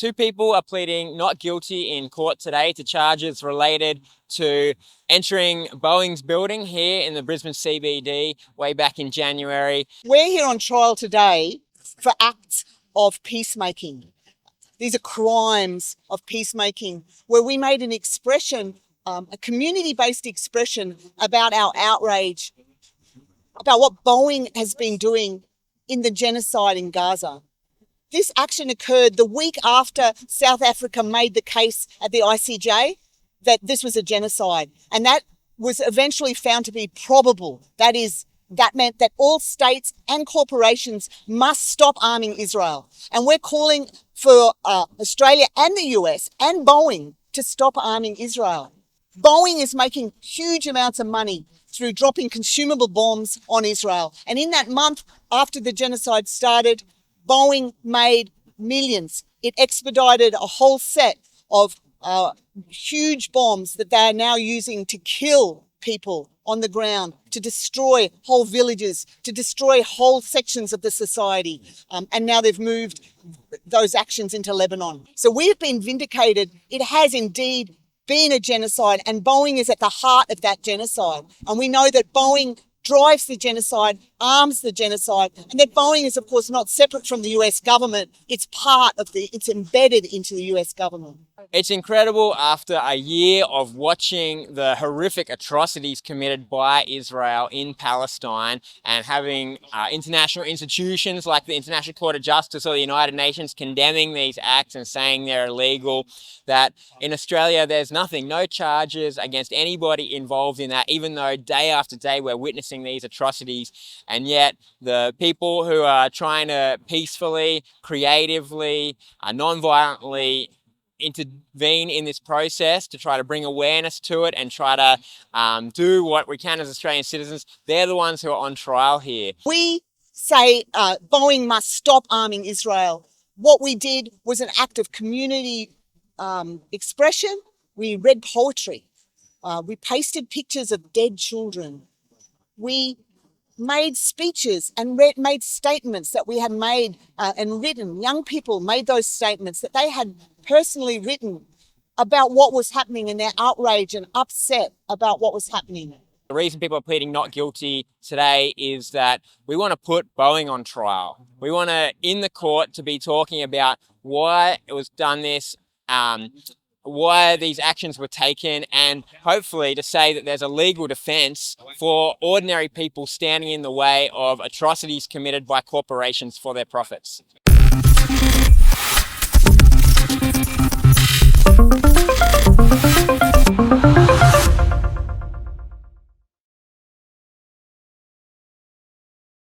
Two people are pleading not guilty in court today to charges related to entering Boeing's building here in the Brisbane CBD way back in January. We're here on trial today for acts of peacemaking. These are crimes of peacemaking where we made an expression, a community-based expression about our outrage, about what Boeing has been doing in the genocide in Gaza. This action occurred the week after South Africa made the case at the ICJ that this was a genocide, and that was eventually found to be probable. That meant that all states and corporations must stop arming Israel. And we're calling for Australia and the US and Boeing to stop arming Israel. Boeing is making huge amounts of money through dropping consumable bombs on Israel. And in that month after the genocide started, Boeing made millions. It expedited a whole set of huge bombs that they are now using to kill people on the ground, to destroy whole villages, to destroy whole sections of the society. And now they've moved those actions into Lebanon. So we have been vindicated. It has indeed been a genocide, and Boeing is at the heart of that genocide. And we know that Boeing drives the genocide, arms the genocide, and that Boeing is, of course, not separate from the US government. It's embedded into the US government. It's incredible after a year of watching the horrific atrocities committed by Israel in Palestine and having international institutions like the International Court of Justice or the United Nations condemning these acts and saying they're illegal, that in Australia there's no charges against anybody involved in that, even though day after day we're witnessing these atrocities. And yet the people who are trying to peacefully, creatively, non-violently intervene in this process to try to bring awareness to it and try to do what we can as Australian citizens, they're the ones who are on trial here. We say Boeing must stop arming Israel. What we did was an act of community expression. We read poetry. We pasted pictures of dead children. We made speeches and made statements that we had made and written. Young people made those statements that they had personally written about what was happening and their outrage and upset about what was happening. The reason people are pleading not guilty today is that we want to put Boeing on trial. We want to, in the court, to be talking about why it was done this, why these actions were taken, and hopefully to say that there's a legal defence for ordinary people standing in the way of atrocities committed by corporations for their profits.